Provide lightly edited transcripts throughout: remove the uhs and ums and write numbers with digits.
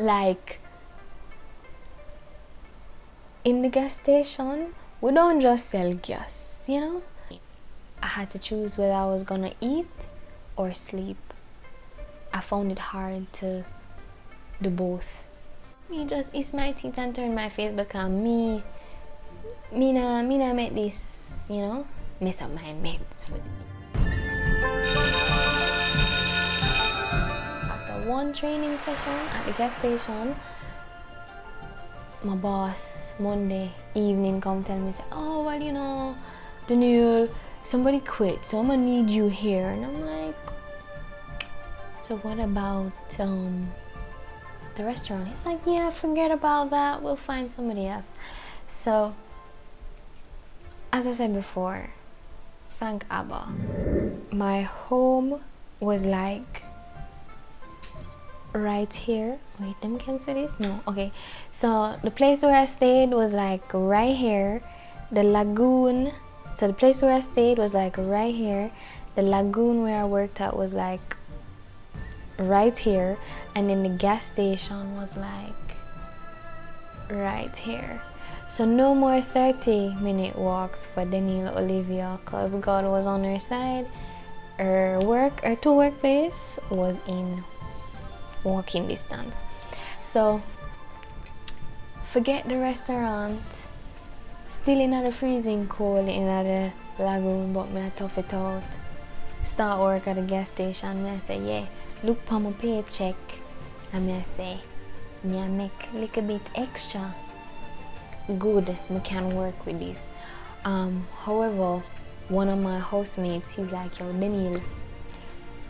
Like, in the gas station, we don't just sell gas, you know? I had to choose whether I was gonna eat or sleep. I found it hard to do both. Me just ease my teeth and turn my face because me nah make this, you know, mess up my meds for the day. After one training session at the gas station, my boss Monday evening come tell me, say, oh well, you know, Daniel, somebody quit, so I'm gonna need you here. And I'm like, so what about the restaurant? He's like, yeah, forget about that, we'll find somebody else. So as I said before, thank Abba, my home was like right here. Wait, them can see this? No. Okay, so the place where I stayed was like right here. The lagoon, so the place where I stayed was like right here. The lagoon where I worked at was like right here, and then the gas station was like right here. So no more 30-minute walks for Daniel Olivia, because God was on her side. Her two workplace was in walking distance. So forget the restaurant, still in the freezing cold in the lagoon, but me I tough it out. Start work at the gas station. Me I say, yeah, look for my paycheck, and me I say, me I make a little bit extra. Good, me can work with this. However, one of my housemates, he's like, yo, Daniel,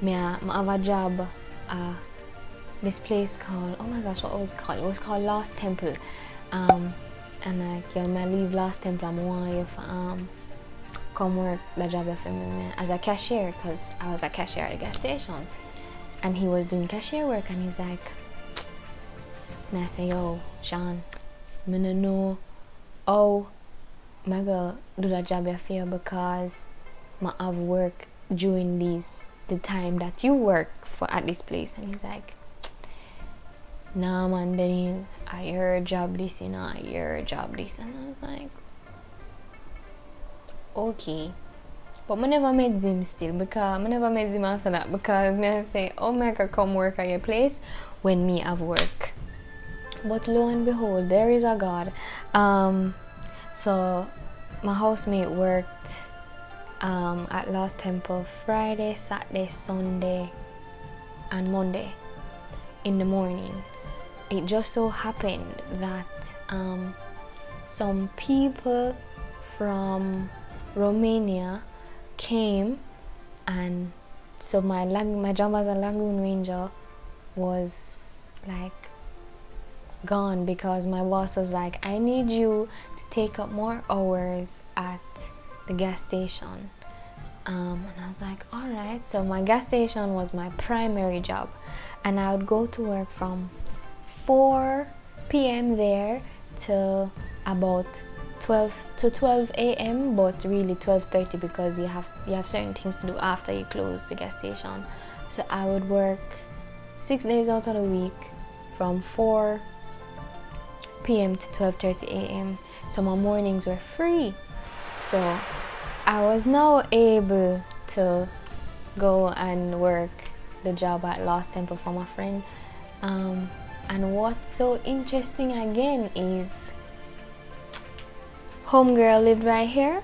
me have a job. This place called, oh my gosh, what was it called? It was called Lost Temple. And like, yo, me leave Lost Temple, I want you to come work the job for me as a cashier, because I was a cashier at the gas station. And he was doing cashier work, and he's like, me I say, yo, Sean, I don't know how I go do that job for you, because I have work during the time that you work for at this place. And he's like, nah man, then I hear job this, you know, I hear job this. And I was like, okay. But I never met him still, because I never met him after that, because me I say, oh my God, come work at your place when me have work. But lo and behold, there is a God. So my housemate worked at Lost Temple Friday, Saturday, Sunday, and Monday in the morning. It just so happened that some people from Romania came, and so my job as a lagoon ranger was like gone, because my boss was like, I need you to take up more hours at the gas station. And I was like, all right. So my gas station was my primary job, and I would go to work from 4 p.m. there to about 12 a.m. but really 12:30, because you have certain things to do after you close the gas station. So I would work 6 days out of the week from 4 p.m. to 12:30 a.m. So my mornings were free. So I was now able to go and work the job at Lost Temple for my friend. And what's so interesting again is homegirl lived right here.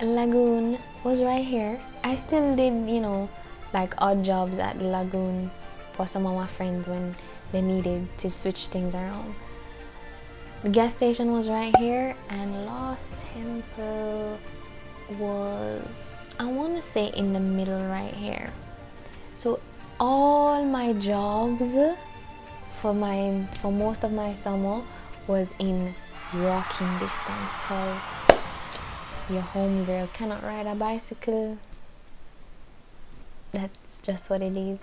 Lagoon was right here. I still did, you know, like odd jobs at the lagoon for some of my friends when they needed to switch things around. The gas station was right here, and Lost Temple was, I want to say, in the middle right here. So all my jobs for most of my summer was in walking distance, because your homegirl cannot ride a bicycle. That's just what it is.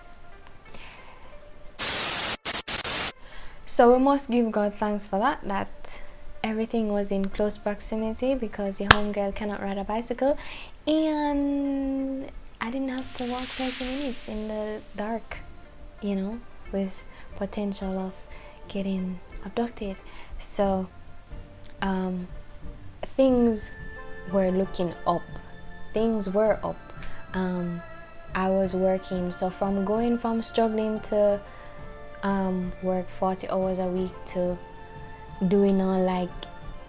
So we must give God thanks for that everything was in close proximity, because your homegirl cannot ride a bicycle, and I didn't have to walk 30 minutes in the dark, you know, with potential of getting abducted. So things were looking up. Things were up. I was working, so from going from struggling to work 40 hours a week to doing on like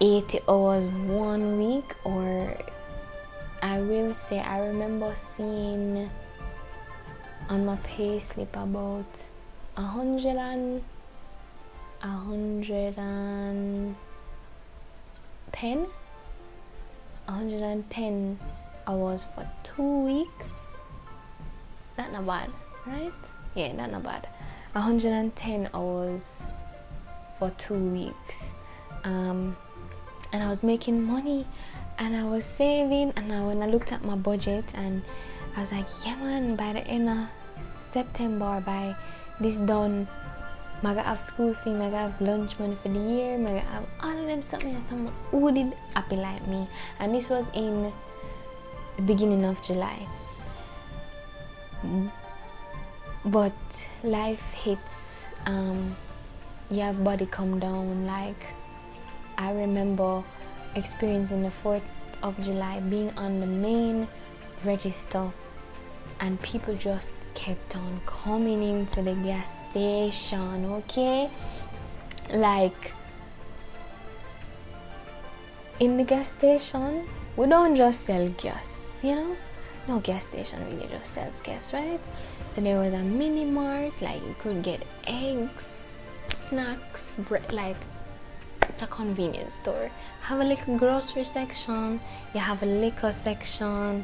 80 hours 1 week, or I will say I remember seeing on my pay slip about 110 hours for 2 weeks. That not bad, right? Yeah, that not bad. 110 hours for 2 weeks. And I was making money and I was saving, and when I looked at my budget, and I was like, yeah man, by the end of September, by this done, I gotta have school fee, I gotta have lunch money for the year, I gotta have all of them something, and someone who did happy like me. And this was in the beginning of July. But life hits, you have body come down. Like, I remember experiencing the 4th of July, being on the main register, and people just kept on coming into the gas station, okay? Like, in the gas station, we don't just sell gas, you know? No gas station really just sells gas, right? So there was a mini mart, like you could get eggs, snacks, bread, like it's a convenience store. Have a little grocery section, you have a liquor section,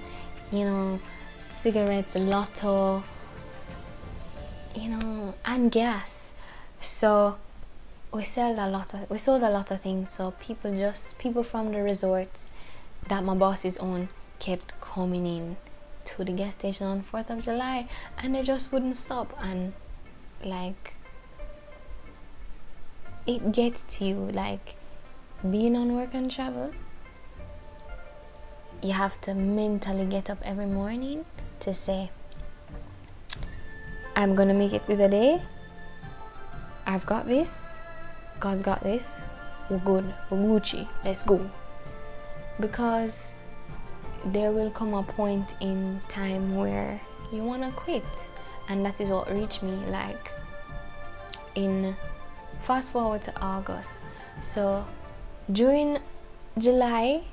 you know, cigarettes, lotto, you know, and gas. So we sold a lot of things. So people from the resorts that my bosses own kept coming in to the gas station on 4th of July, and they just wouldn't stop. And like, it gets to you, like, being on work and travel, you have to mentally get up every morning to say, I'm gonna make it through the day, I've got this, God's got this, we're good, we're Gucci, let's go. Because there will come a point in time where you want to quit, and that is what reached me. Like, in fast forward to August, so during July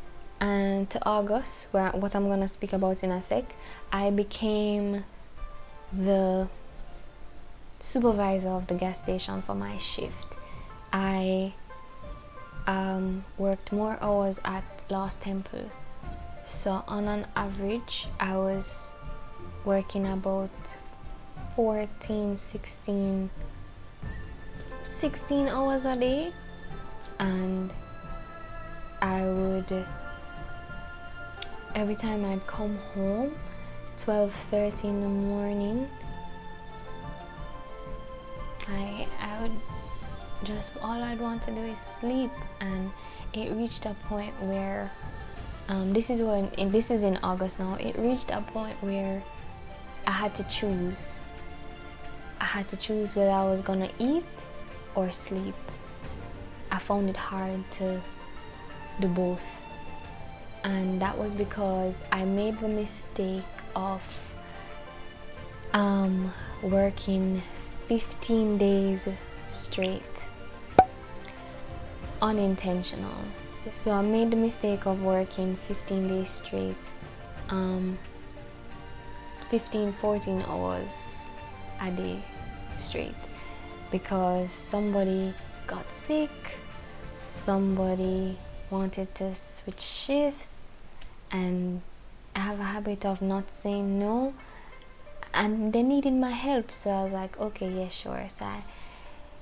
and to August, where what I'm gonna speak about in a sec, I became the supervisor of the gas station for my shift. I worked more hours at Lost Temple. So on an average, I was working about 16 hours a day, and I would, every time I'd come home 12:30 in the morning, I would just, all I'd want to do is sleep. And it reached a point where this is in August now. It reached a point where I had to choose whether I was gonna eat or sleep. I found it hard to do both, and that was because I made the mistake of working 15 days straight, unintentional. So I made the mistake of working 15 days straight, 14 hours a day straight, because somebody got sick, somebody wanted to switch shifts, and I have a habit of not saying no, and they needed my help. So I was like, okay, yeah, sure. So I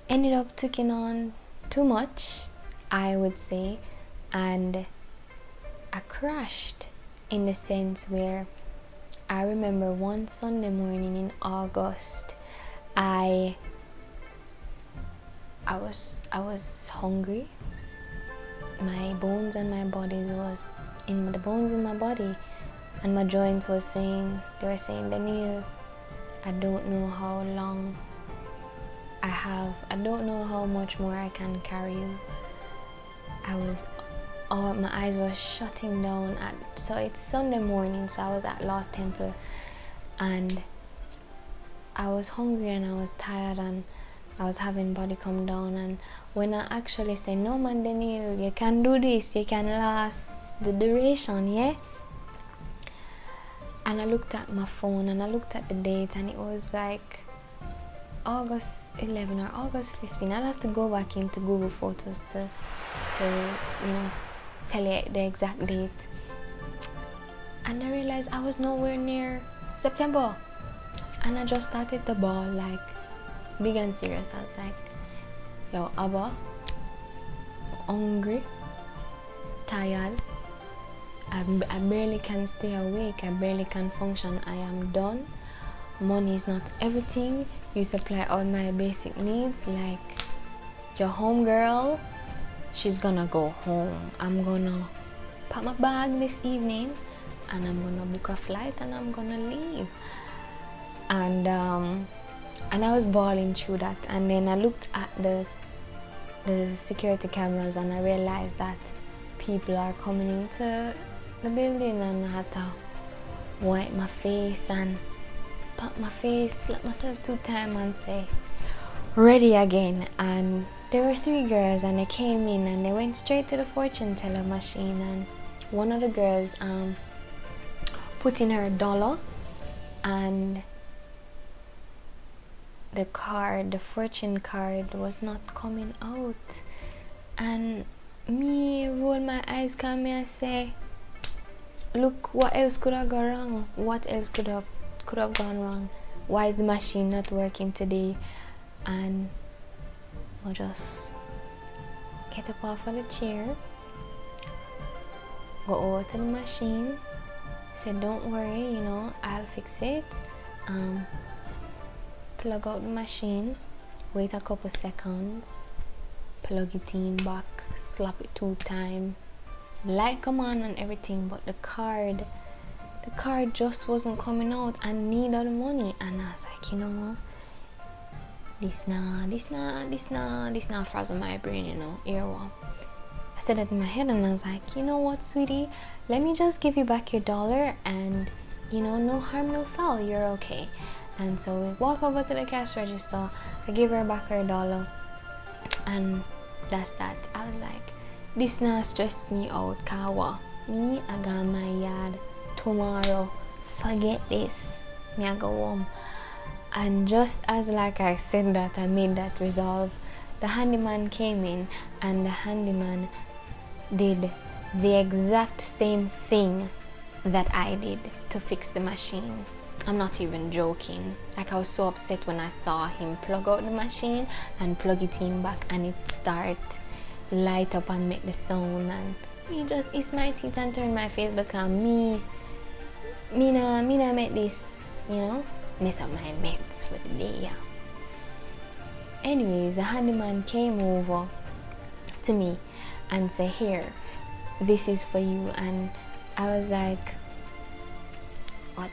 ended up taking on too much, I would say, and I crashed, in the sense where I remember one Sunday morning in August, I was hungry. My bones and my body was in the bones in my body, and my joints were saying, Danielle, I don't know how long I don't know how much more I can carry you. My eyes were shutting down so it's Sunday morning, so I was at Lost Temple, and I was hungry and I was tired and I was having body come down. And when I actually said, no man Daniel, you can do this, you can last the duration, yeah? And I looked at my phone and I looked at the date, and it was like August 11 or August 15. I'll have to go back into Google Photos to tell you the exact date. And I realized I was nowhere near September, and I just started to bawl, like big and serious. I was like, yo, Abba, hungry, tired, I barely can stay awake, I barely can function, I am done. Money is not everything. You supply all my basic needs. Like, your home girl, she's gonna go home. I'm gonna pack my bag this evening and I'm gonna book a flight and I'm gonna leave. And I was bawling through that, and then I looked at the security cameras and I realized that people are coming into the building, and I had to wipe my face and pat my face, slap myself 2 times and say, ready again. And there were 3 girls, and they came in and they went straight to the fortune teller machine, and one of the girls put in her $1, and the fortune card was not coming out. And me roll my eyes, come me and say, look, what else could have gone wrong? What else could have gone wrong? Why is the machine not working today? And I'll just get up off of the chair, go over to the machine, say, don't worry, I'll fix it. Plug out the machine, wait a couple seconds, plug it in back, slap it 2 times, light come on and everything, but the card just wasn't coming out and needed the money. And I was like, you know what, this now frazzle my brain, Here what? I said that in my head, and I was like, you know what, sweetie, let me just give you back your $1, and no harm, no foul, you're okay. And so we walk over to the cash register, I give her back her $1, and that's that. I was like, this now stress me out, kawa. Me, I got my yard tomorrow. Forget this. Me, I go home. And just as like I said that, I made that resolve, the handyman came in, and the handyman did the exact same thing that I did to fix the machine. I'm not even joking. Like, I was so upset when I saw him plug out the machine and plug it in back, and it start light up and make the sound, and me just ease my teeth and turn my face, because me nah make this, mess up my meds for the day, yeah. Anyways, the handyman came over to me and said, here, this is for you. And I was like, what?